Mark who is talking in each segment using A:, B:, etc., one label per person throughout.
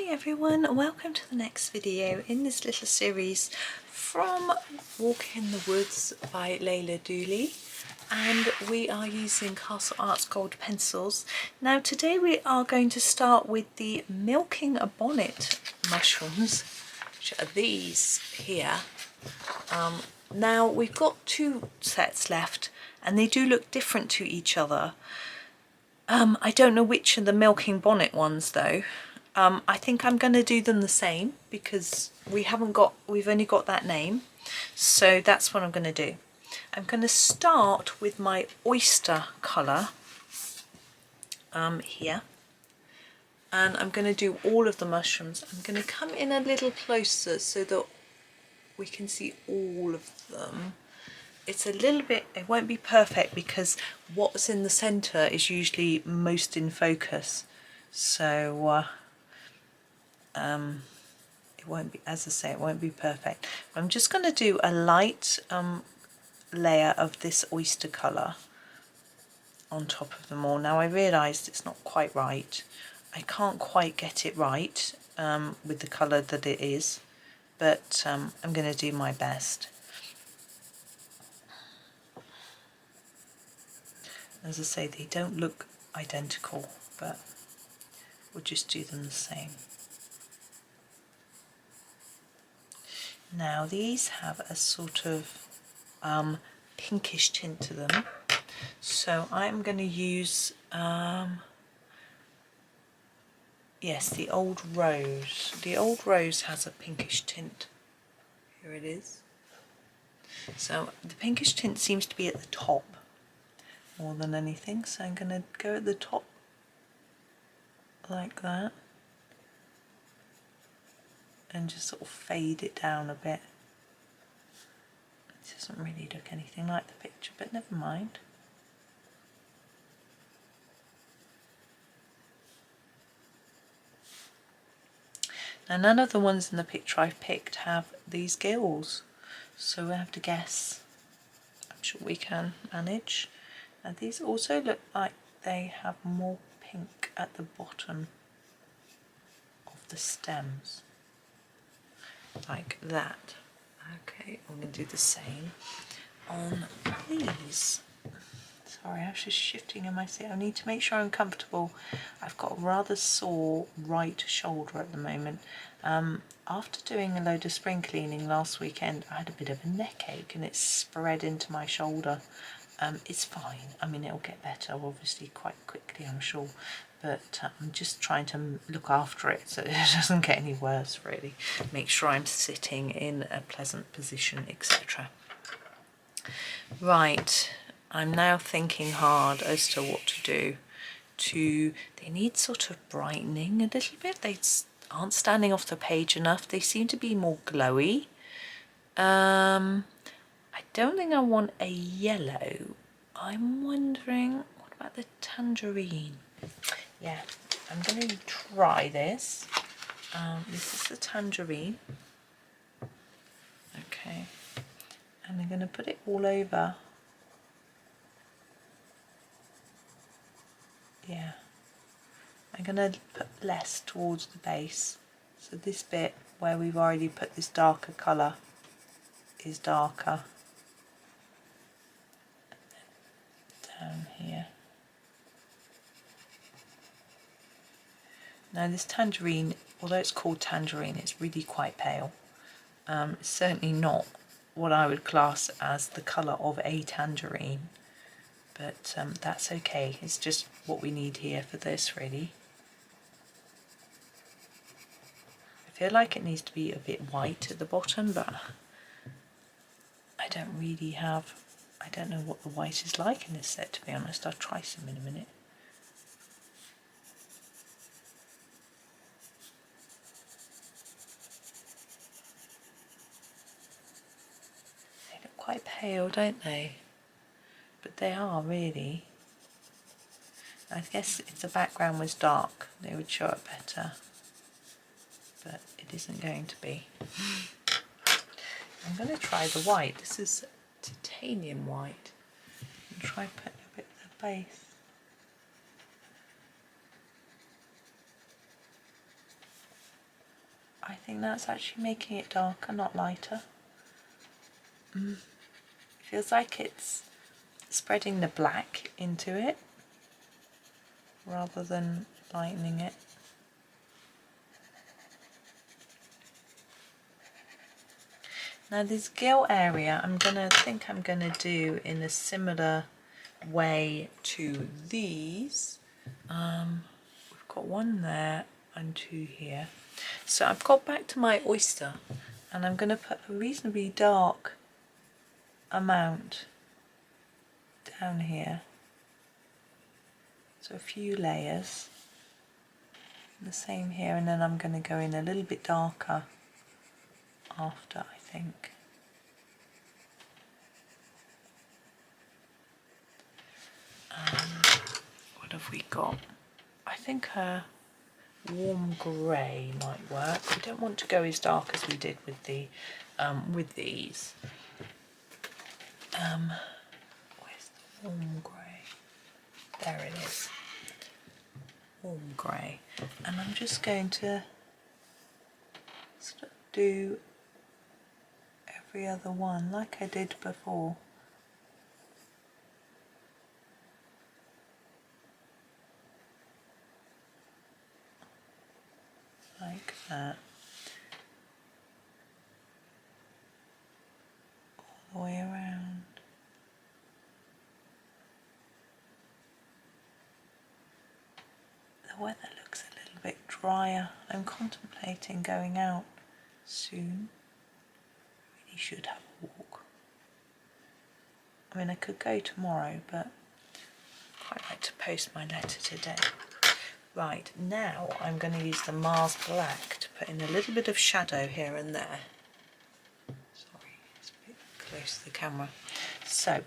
A: everyone, welcome to the next video in this little series from Walking in the Woods by Leila Duly, and we are using Castle Arts gold pencils. Now today we are going to start with the milking bonnet mushrooms, which are these here. Now we've got two sets left and they do look different to each other. I don't know which are the milking bonnet ones though. I think I'm going to do them the same because we've only got that name, so that's what I'm going to do. I'm going to start with my oyster colour here, and I'm going to do all of the mushrooms. I'm going to come in a little closer so that we can see all of them. It's a little bit, it won't be perfect because what's in the centre is usually most in focus, so it won't be, as I say, it won't be perfect. I'm just going to do a light layer of this oyster colour on top of them all. Now I realised it's not quite right. I can't quite get it right with the colour that it is, but I'm going to do my best. As I say, they don't look identical, but we'll just do them the same. Now these have a sort of pinkish tint to them, so I'm going to use yes, the old rose. The old rose has a pinkish tint. Here it is. So the pinkish tint seems to be at the top more than anything, so I'm going to go at the top like that and just sort of fade it down a bit. It doesn't really look anything like the picture, but never mind. Now none of the ones in the picture I've picked have these gills, so we'll have to guess. I'm sure we can manage. And these also look like they have more pink at the bottom of the stems. Like that. Okay, I'm going to do the same on these. Sorry, I was just shifting in my seat. I need to make sure I'm comfortable. I've got a rather sore right shoulder at the moment. After doing a load of spring cleaning last weekend, I had a bit of a neck ache and it spread into my shoulder. It's fine. I mean, it'll get better obviously quite quickly, I'm sure, but I'm just trying to look after it so it doesn't get any worse, really. Make sure I'm sitting in a pleasant position, etc. Right, I'm now thinking hard as to what to do. They need sort of brightening a little bit. They aren't standing off the page enough. They seem to be more glowy. I don't think I want a yellow. I'm wondering, what about the tangerine? Yeah, I'm going to try this. This is the tangerine. Okay, and I'm going to put it all over. Yeah, I'm going to put less towards the base. So this bit where we've already put this darker colour is darker. Down here. Now this tangerine, although it's called tangerine, it's really quite pale. It's certainly not what I would class as the colour of a tangerine, but that's okay. It's just what we need here for this, really. I feel like it needs to be a bit white at the bottom, but I don't know what the white is like in this set, to be honest. I'll try some in a minute. They look quite pale, don't they? But they are really. I guess if the background was dark, they would show up better. But it isn't going to be. I'm going to try the white. This is titanium white. And try putting a bit at the base. I think that's actually making it darker, not lighter. It feels like it's spreading the black into it rather than lightening it. Now this gill area I'm gonna do in a similar way to these. We've got one there and two here. So I've got back to my oyster and I'm going to put a reasonably dark amount down here. So a few layers. The same here, and then I'm going to go in a little bit darker after, I think. What have we got? I think a warm grey might work. We don't want to go as dark as we did with the with these. Where's the warm grey? There it is. Warm grey. And I'm just going to sort of do every other one like I did before. Like that. All the way around. The weather looks a little bit drier. I'm contemplating going out soon. Really should have a walk. I mean, I could go tomorrow, but I'd quite like to post my letter today. Right, now I'm going to use the Mars Black to put in a little bit of shadow here and there. Sorry, it's a bit close to the camera. So,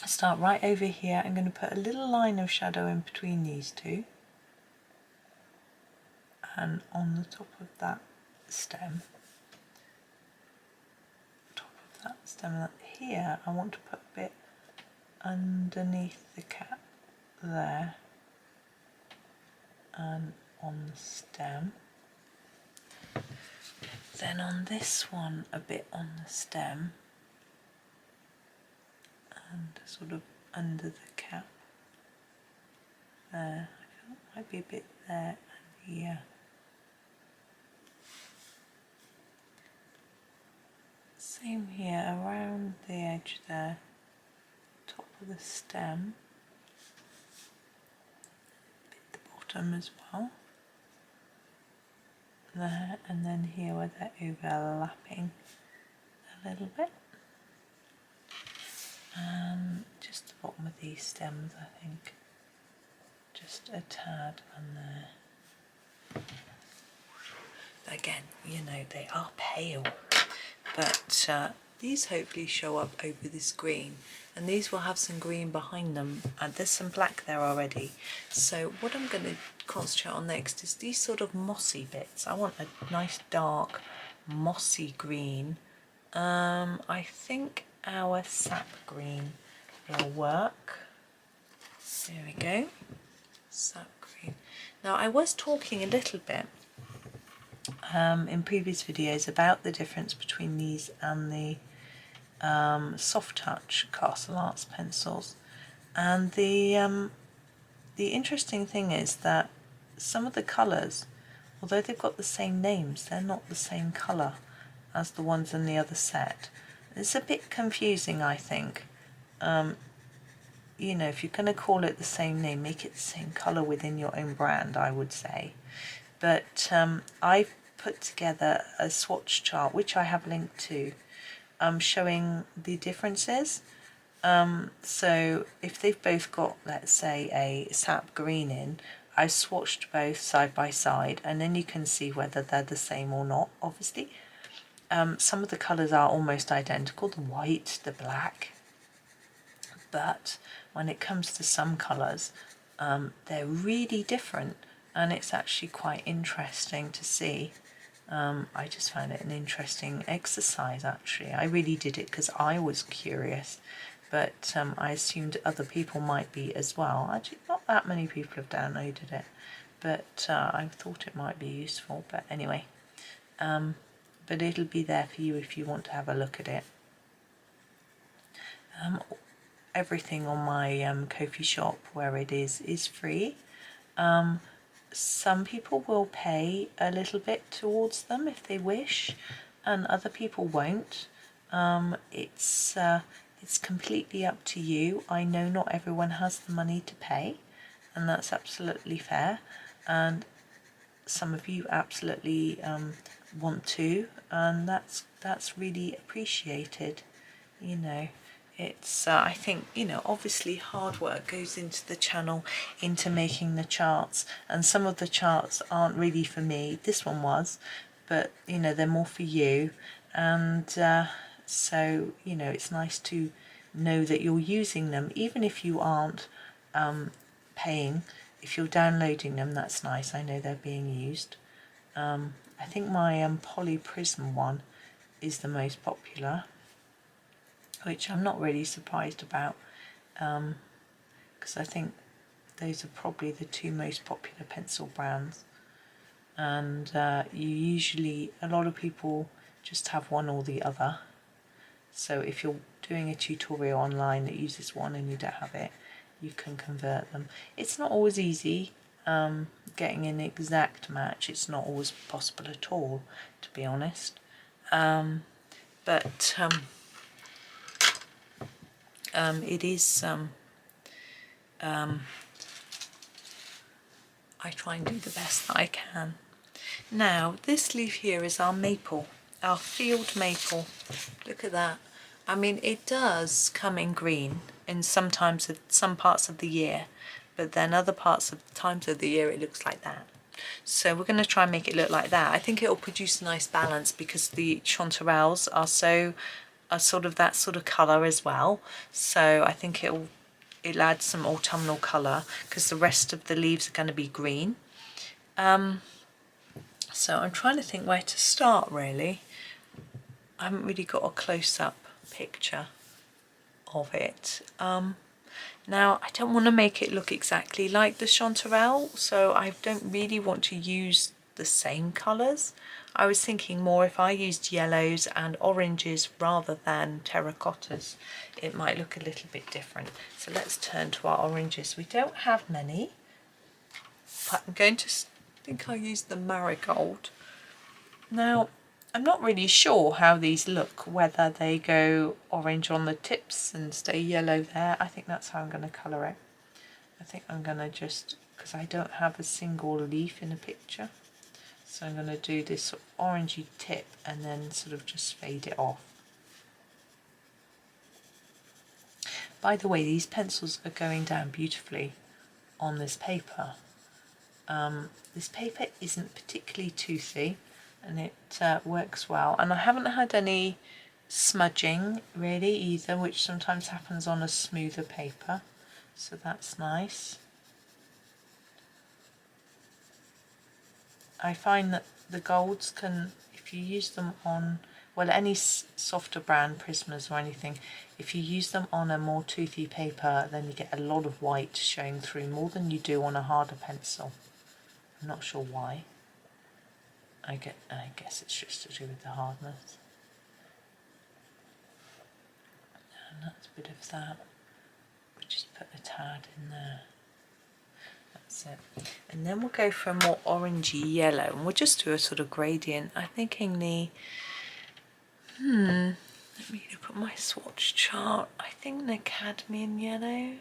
A: I'll start right over here. I'm going to put a little line of shadow in between these two. And on the top of that stem. Here, I want to put a bit underneath the cap there. And on the stem. Then on this one, a bit on the stem. And sort of under the cap. There. I feel it might be a bit there and here. Same here, around the edge there. Top of the stem. As well, there, and then here where they're overlapping a little bit, and just the bottom of these stems, I think, just a tad on there. Again, you know, they are pale, but these hopefully show up over this green, and these will have some green behind them, and there's some black there already. So what I'm going to concentrate on next is these sort of mossy bits. I want a nice dark mossy green. I think our sap green will work. There we go, sap green. Now I was talking a little bit in previous videos about the difference between these and the soft touch Castle Arts pencils, and the interesting thing is that some of the colours, although they've got the same names, they're not the same colour as the ones in the other set. It's a bit confusing, I think. You know, if you're going to call it the same name, make it the same colour within your own brand, I would say. But I've put together a swatch chart, which I have linked to, showing the differences. So if they've both got, let's say, a sap green in, I've swatched both side by side, and then you can see whether they're the same or not, obviously. Some of the colours are almost identical, the white, the black, but when it comes to some colours, they're really different, and it's actually quite interesting to see. I just found it an interesting exercise, actually. I really did it because I was curious, but I assumed other people might be as well. Actually, not that many people have downloaded it, but I thought it might be useful. But anyway, but it'll be there for you if you want to have a look at it. Everything on my Ko-fi shop where it is free. Some people will pay a little bit towards them if they wish, and other people won't. It's completely up to you. I know not everyone has the money to pay, and that's absolutely fair, and some of you absolutely want to, and that's really appreciated. You know, it's I think, you know, obviously hard work goes into the channel, into making the charts, and some of the charts aren't really for me. This one was, but you know, they're more for you, and so you know, it's nice to know that you're using them, even if you aren't paying. If you're downloading them, that's nice. I know they're being used. I think my poly prism one is the most popular, which I'm not really surprised about, because I think those are probably the two most popular pencil brands, and you usually, a lot of people just have one or the other. So if you're doing a tutorial online that uses one and you don't have it, you can convert them. It's not always easy getting an exact match. It's not always possible at all, to be honest. But it is, I try and do the best that I can. Now, this leaf here is our maple, our field maple. Look at that. I mean, it does come in green in some parts of the year, but then other times of the year it looks like that. So we're going to try and make it look like that. I think it will produce a nice balance because the chanterelles are sort of that sort of colour as well. So I think it'll add some autumnal colour because the rest of the leaves are going to be green. So I'm trying to think where to start, really. I haven't really got a close-up picture of it. Now, I don't want to make it look exactly like the chanterelle, so I don't really want to use the same colours. I was thinking more if I used yellows and oranges rather than terracottas, it might look a little bit different. So let's turn to our oranges. We don't have many, but I'm going to think I'll use the marigold. Now, I'm not really sure how these look, whether they go orange on the tips and stay yellow there. I think that's how I'm going to colour it. I think I'm going to just, because I don't have a single leaf in a picture, so I'm going to do this sort of orangey tip and then sort of just fade it off. By the way, these pencils are going down beautifully on this paper. This paper isn't particularly toothy, and it works well, and I haven't had any smudging really either, which sometimes happens on a smoother paper, so that's nice. I find that the golds can, if you use them on, well, any softer brand Prismas or anything, if you use them on a more toothy paper, then you get a lot of white showing through, more than you do on a harder pencil. I'm not sure why. I guess it's just to do with the hardness. And that's a bit of that. We'll just put a tad in there. That's it. And then we'll go for a more orangey yellow, and we'll just do a sort of gradient. I'm thinking the, let me look at my swatch chart. I think the cadmium yellow.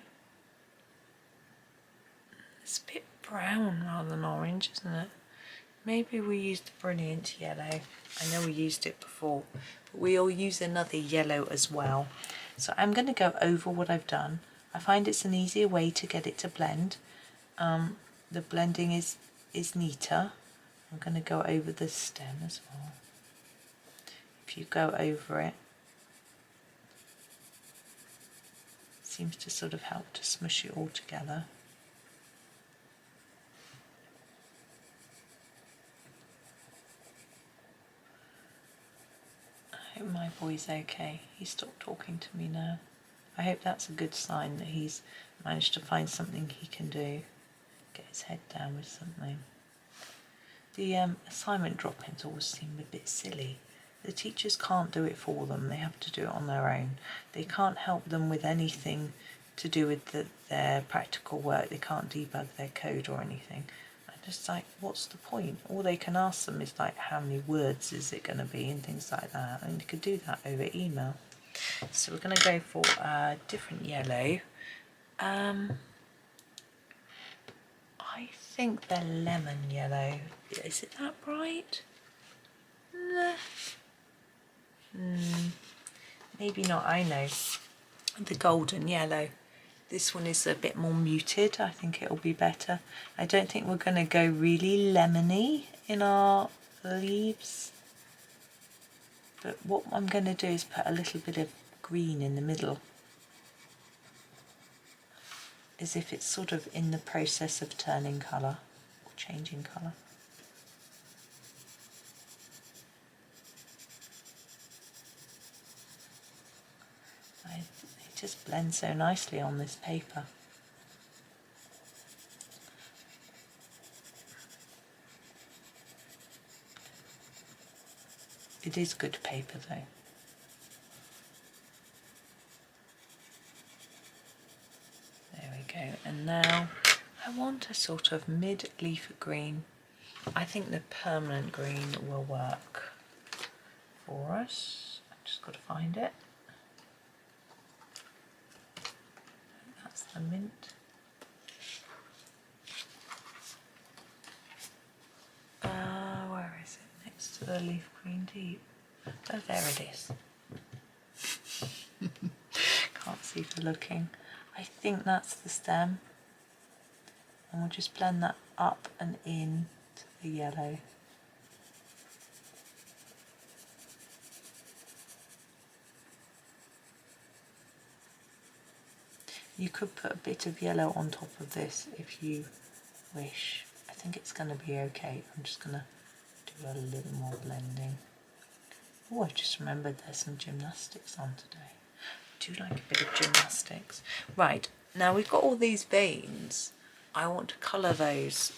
A: It's a bit brown rather than orange, isn't it? Maybe we used the brilliant yellow. I know we used it before, but we'll use another yellow as well. So I'm going to go over what I've done. I find it's an easier way to get it to blend. The blending is neater. I'm going to go over the stem as well. If you go over it, it seems to sort of help to smush it all together. I hope my boy's okay. He stopped talking to me now. I hope that's a good sign that he's managed to find something he can do. Get his head down with something. The assignment drop-ins always seem a bit silly. The teachers can't do it for them, they have to do it on their own. They can't help them with anything to do with their practical work. They can't debug their code or anything. I'm just like, what's the point? All they can ask them is like, how many words is it going to be and things like that. And you could do that over email. So we're going to go for a different yellow. I think they're lemon yellow. Is it that bright? Maybe not. I know. The golden yellow. This one is a bit more muted. I think it'll be better. I don't think we're going to go really lemony in our leaves. But what I'm going to do is put a little bit of green in the middle, as if it's sort of in the process of turning colour or changing colour. It just blends so nicely on this paper. It is good paper though. There we go. And now I want a sort of mid-leaf green. I think the permanent green will work for us. I've just got to find it. That's the mint. Where is it? Next to the leaf green deep. Oh, there it is. Can't see for looking. I think that's the stem. And we'll just blend that up and in to the yellow. You could put a bit of yellow on top of this if you wish. I think it's going to be okay. I'm just going to do a little more blending. Oh, I just remembered there's some gymnastics on today. I do like a bit of gymnastics. Right, now we've got all these veins. I want to colour those.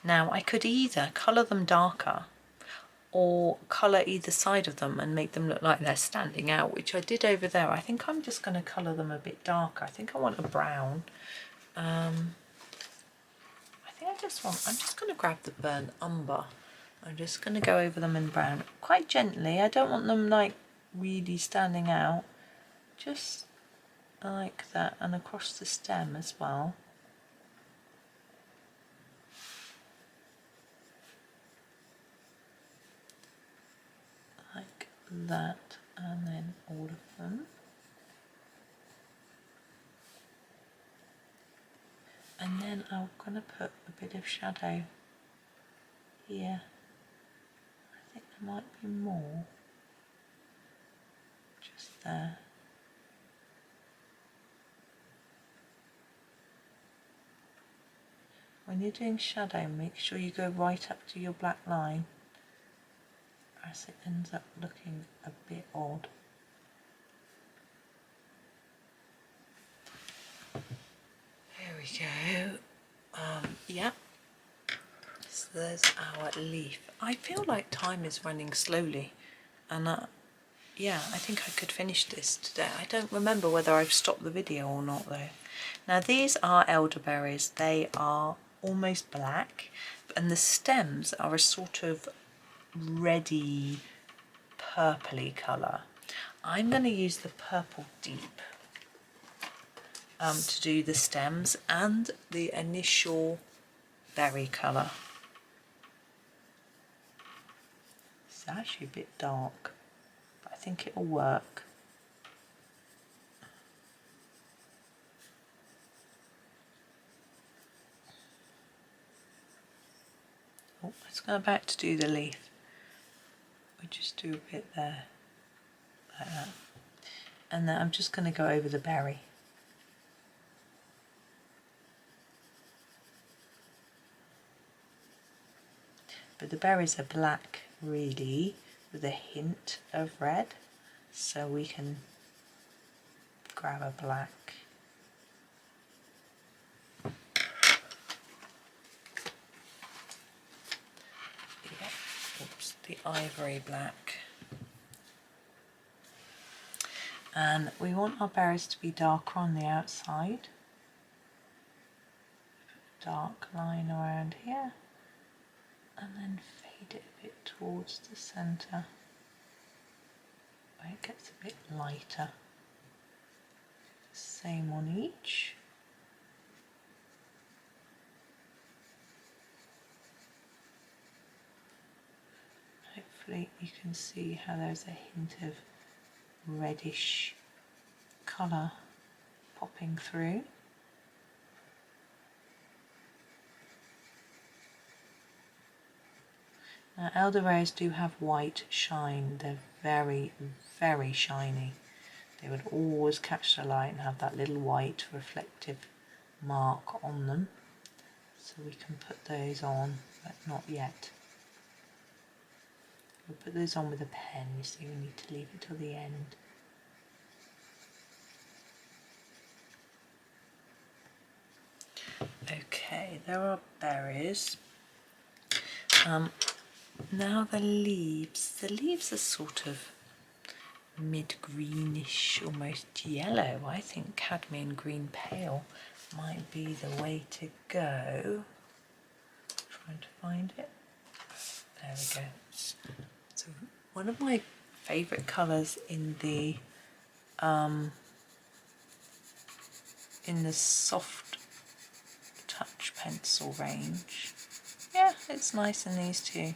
A: Now I could either colour them darker or colour either side of them and make them look like they're standing out, which I did over there. I think I'm just going to colour them a bit darker. I think I want a brown. I'm just going to grab the burnt umber. I'm just going to go over them in brown quite gently. I don't want them like really standing out, just like that, and across the stem as well. Like that, and then all of them. And then I'm going to put a bit of shadow here. I think there might be more. Just there. When you're doing shadow, make sure you go right up to your black line, or else it ends up looking a bit odd. There we go. Yeah. So there's our leaf. I feel like time is running slowly, and yeah, I think I could finish this today. I don't remember whether I've stopped the video or not though. Now these are elderberries. They are almost black, and the stems are a sort of reddy purpley colour. I'm going to use the purple deep to do the stems and the initial berry colour. It's actually a bit dark, but I think it'll work. Oh, let's go back to do the leaf. We just do a bit there, like that. And then I'm just going to go over the berry. But the berries are black really, with a hint of red, so we can grab a black. the ivory black. And we want our berries to be darker on the outside. Dark line around here, and then fade it a bit towards the centre where it gets a bit lighter. Same on each. Hopefully you can see how there's a hint of reddish colour popping through. Now elderberries do have white shine, they're very, very shiny. They would always catch the light and have that little white reflective mark on them. So we can put those on, but not yet. We'll put those on with a pen, you see, we need to leave it till the end. Okay, there are berries. Now the leaves are sort of mid-greenish, almost yellow. I think cadmium green pale might be the way to go. Trying to find it. There we go. So one of my favourite colours in the soft touch pencil range. Yeah, it's nice in these two.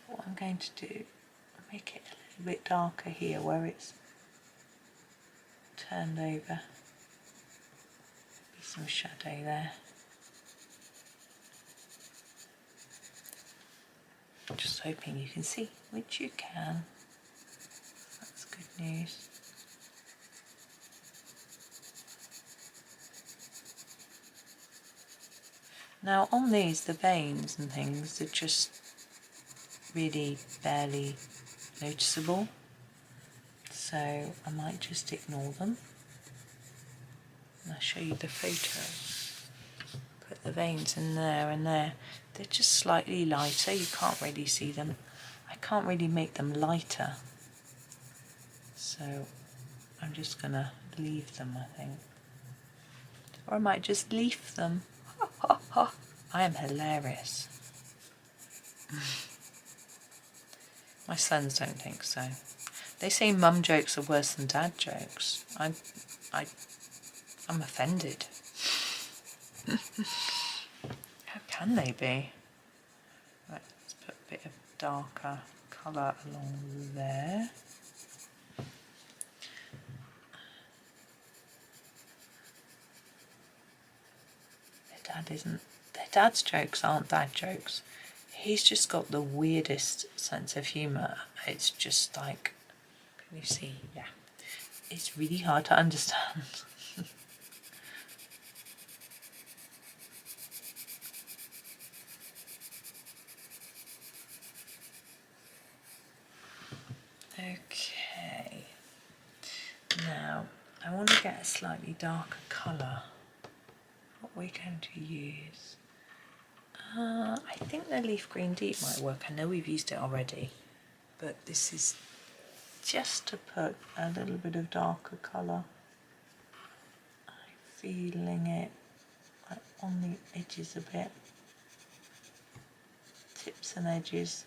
A: What I'm going to do, make it a little bit darker here where it's turned over. Be some shadow there. Just hoping you can see, which you can. That's good news. Now on these, the veins and things are just really barely noticeable, so I might just ignore them. And I'll show you the photo. Put the veins in there and there. They're just slightly lighter, you can't really see them. I can't really make them lighter, so I'm just gonna leave them, I think. Or I might just leaf them. I am hilarious. My sons don't think so. They say mum jokes are worse than dad jokes. I'm offended. How can they be? Right, let's put a bit of darker colour along there. Their dad's jokes aren't dad jokes. He's just got the weirdest sense of humour. It's just like, can you see? Yeah. It's really hard to understand. Okay. Now, I want to get a slightly darker colour. What we're going to use. I think the leaf green deep might work. I know we've used it already, but this is just to put a little bit of darker colour. I'm feeling it like on the edges a bit, tips and edges.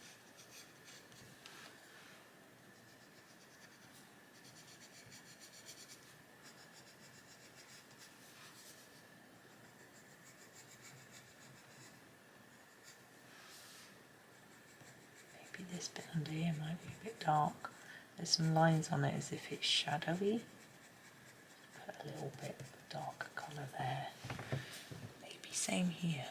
A: This bit under here might be a bit dark. There's some lines on it as if it's shadowy. Put a little bit of darker colour there. Maybe same here.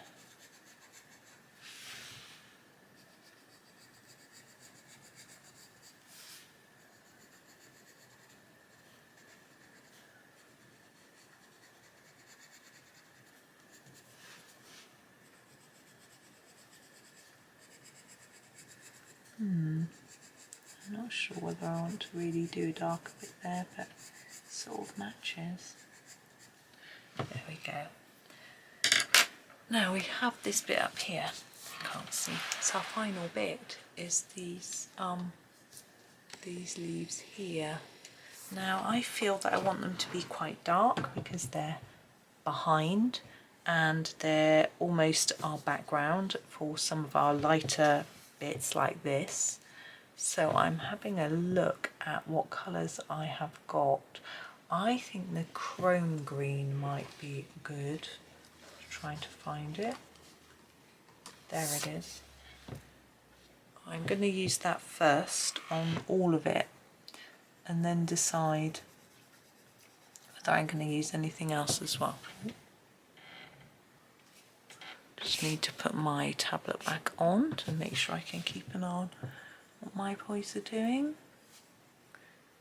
A: I'm not sure whether I want to really do a darker bit there, but it sort of matches. There we go. Now we have this bit up here. can't see. So our final bit is these leaves here. Now I feel that I want them to be quite dark because they're behind and they're almost our background for some of our lighter bits like this. So I'm having a look at what colours I have got. I think the chrome green might be good. Trying to find it. There it is. I'm going to use that first on all of it and then decide whether I'm going to use anything else as well. Just need to put my tablet back on to make sure I can keep an eye on what my boys are doing.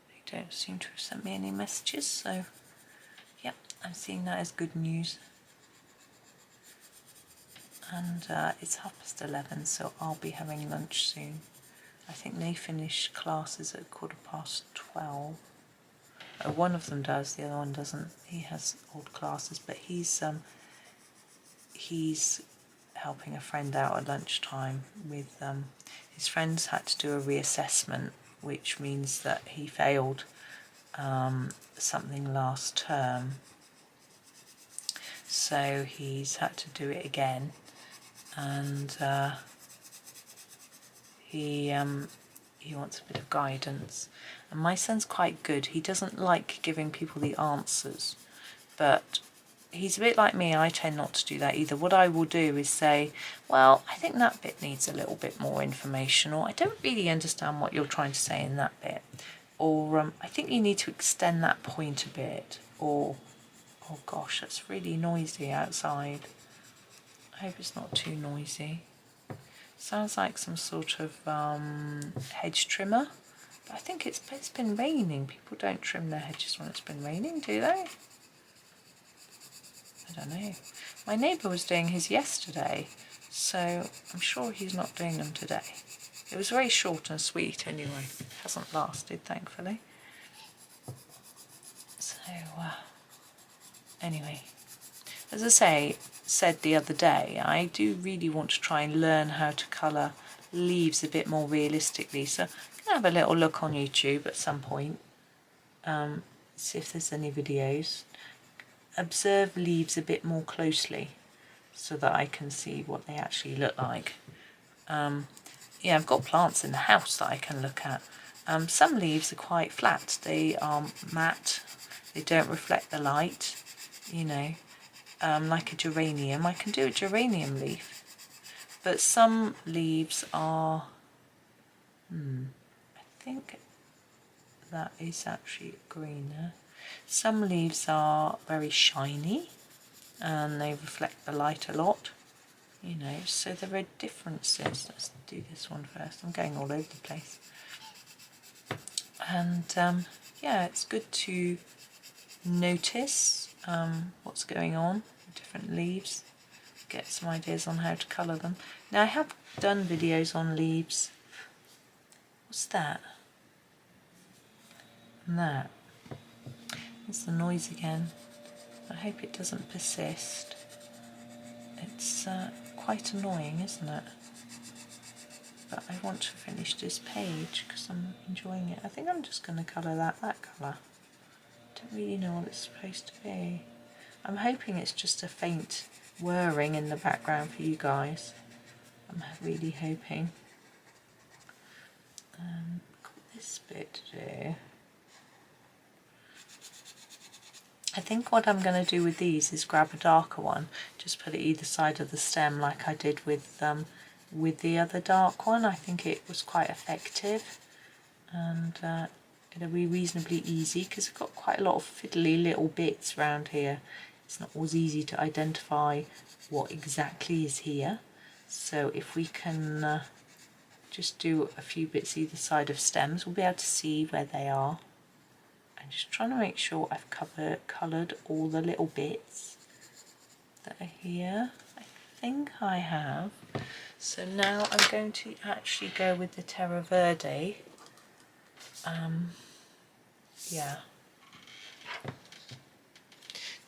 A: They don't seem to have sent me any messages, so yep, I'm seeing that as good news. And it's 11:30, so I'll be having lunch soon. I think they finish classes at 12:15. One of them does, the other one doesn't. He has old classes, but he's helping a friend out at lunchtime with his friends had to do a reassessment, which means that he failed something last term, so he's had to do it again, and he wants a bit of guidance. And my son's quite good. He doesn't like giving people the answers, but he's a bit like me. I tend not to do that either. What I will do is say, well, I think that bit needs a little bit more information, or I don't really understand what you're trying to say in that bit, or I think you need to extend that point a bit, or oh gosh, that's really noisy outside. I hope it's not too noisy. Sounds like some sort of hedge trimmer, but I think it's been raining. People don't trim their hedges when it's been raining, do they? I don't know. My neighbour was doing his yesterday, so I'm sure he's not doing them today. It was very short and sweet anyway. It hasn't lasted, thankfully. So, anyway, as I said the other day, I do really want to try and learn how to colour leaves a bit more realistically. So I'm going to have a little look on YouTube at some point, see if there's any videos. Observe leaves a bit more closely so that I can see what they actually look like. Yeah, I've got plants in the house that I can look at. Some leaves are quite flat. They are matte. They don't reflect the light, you know. Like a geranium. I can do a geranium leaf, but some leaves are, I think that is actually greener. Some leaves are very shiny and they reflect the light a lot, you know, so there are differences. Let's do this one first. I'm going all over the place. And yeah, it's good to notice what's going on with different leaves, get some ideas on how to colour them. Now I have done videos on leaves. What's that? And that. It's the noise again. I hope it doesn't persist. It's quite annoying, isn't it? But I want to finish this page because I'm enjoying it. I think I'm just going to colour that colour. Don't really know what it's supposed to be. I'm hoping it's just a faint whirring in the background for you guys. I'm really hoping. Got this bit to do. I think what I'm going to do with these is grab a darker one, just put it either side of the stem like I did with the other dark one. I think it was quite effective, and it'll be reasonably easy because I've got quite a lot of fiddly little bits around here. It's not always easy to identify what exactly is here. So if we can just do a few bits either side of stems, we'll be able to see where they are. I'm just trying to make sure I've coloured all the little bits that are here. I think I have. So now I'm going to actually go with the terre verde. Yeah.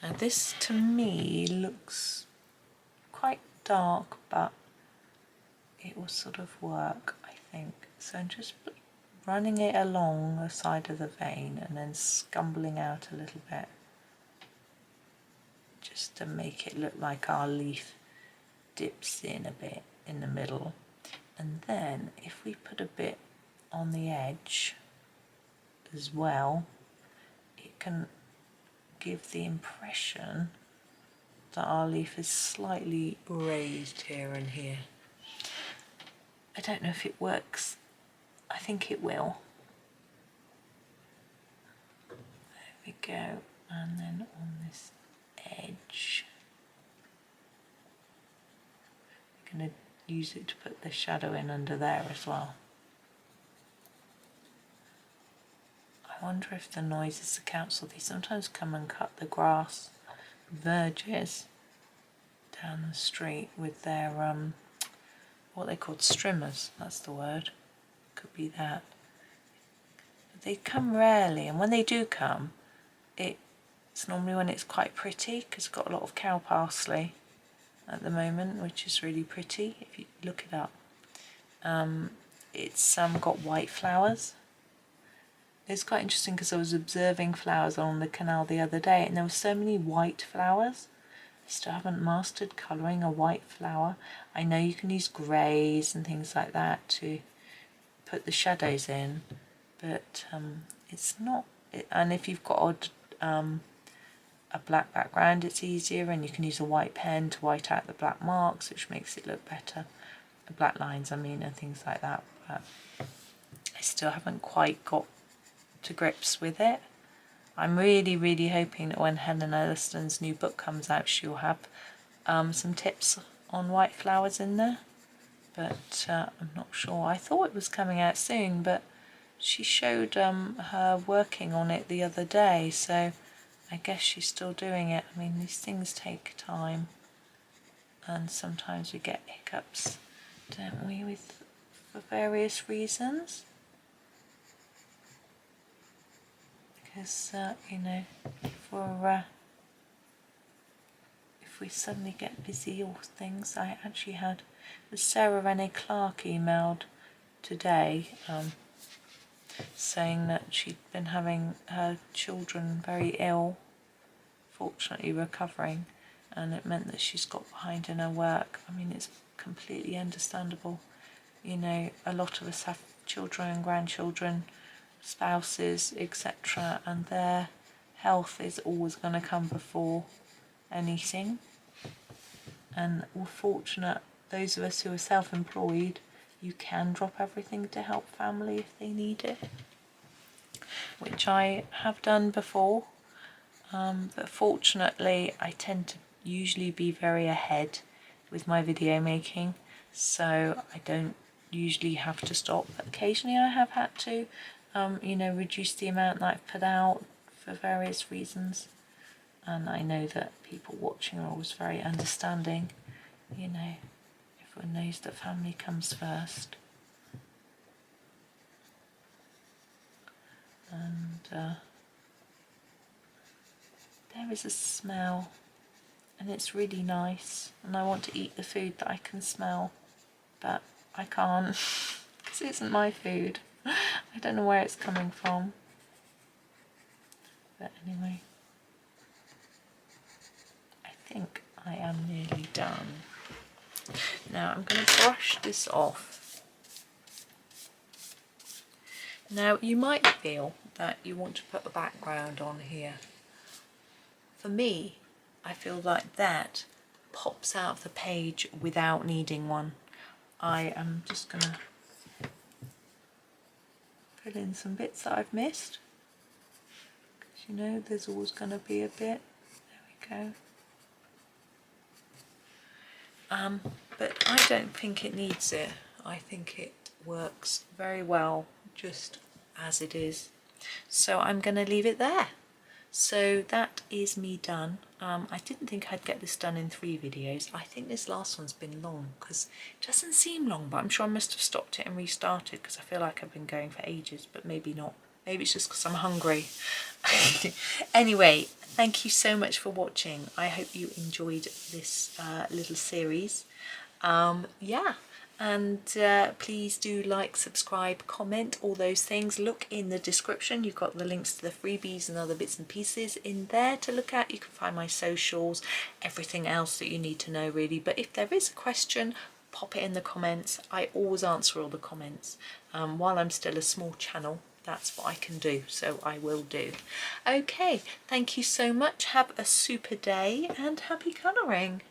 A: Now this to me looks quite dark, but it will sort of work, I think. So I'm just running it along the side of the vein and then scumbling out a little bit, just to make it look like our leaf dips in a bit in the middle. And then if we put a bit on the edge as well, it can give the impression that our leaf is slightly raised here and here. I don't know if it works. I think it will. There we go. And then on this edge, we're going to use it to put the shadow in under there as well. I wonder if the noise is the council. They sometimes come and cut the grass verges down the street with their what they called strimmers, that's the word, could be that. But they come rarely, and when they do come, it's normally when it's quite pretty, because it's got a lot of cow parsley at the moment, which is really pretty if you look it up. It's got white flowers. It's quite interesting because I was observing flowers on the canal the other day, and there were so many white flowers. I still haven't mastered colouring a white flower. I know you can use greys and things like that to put the shadows in, but it's not. And if you've got a black background, it's easier, and you can use a white pen to white out the black marks, which makes it look better. The black lines, I mean, and things like that. But I still haven't quite got to grips with it. I'm really, really hoping that when Helen Elliston's new book comes out, she'll have some tips on white flowers in there, but I'm not sure. I thought it was coming out soon, but she showed her working on it the other day, so I guess she's still doing it. I mean, these things take time, and sometimes we get hiccups, don't we, for various reasons. Because, you know, if we suddenly get busy or things, I actually had Sarah Renee Clark emailed today saying that she'd been having her children very ill, fortunately recovering, and it meant that she's got behind in her work. I mean, it's completely understandable. You know, a lot of us have children and grandchildren, spouses, etc., and their health is always going to come before anything. And we're fortunate, those of us who are self-employed, you can drop everything to help family if they need it, which I have done before, but fortunately I tend to usually be very ahead with my video making, so I don't usually have to stop. Occasionally I have had to you know, reduce the amount that I've put out for various reasons, and I know that people watching are always very understanding. You know, everyone knows that family comes first, and there is a smell, and it's really nice, and I want to eat the food that I can smell, but I can't because it isn't my food. I don't know where it's coming from, but anyway, I think I am nearly done. Now I'm going to brush this off. Now you might feel that you want to put a background on here. For me, I feel like that pops out of the page without needing one. I am just going to fill in some bits that I've missed, because you know there's always going to be a bit. There we go. But I don't think it needs it. I think it works very well just as it is, so I'm going to leave it there. So that is me done. I didn't think I'd get this done in 3 videos. I think this last one's been long, because it doesn't seem long, but I'm sure I must have stopped it and restarted because I feel like I've been going for ages, but maybe not. Maybe it's just because I'm hungry. Anyway, thank you so much for watching. I hope you enjoyed this little series. Yeah, and please do like, subscribe, comment, all those things. Look in the description, you've got the links to the freebies and other bits and pieces in there to look at. You can find my socials, everything else that you need to know really. But if there is a question, pop it in the comments. I always answer all the comments. While I'm still a small channel, that's what I can do, so I will do. Okay, thank you so much. Have a super day and happy colouring.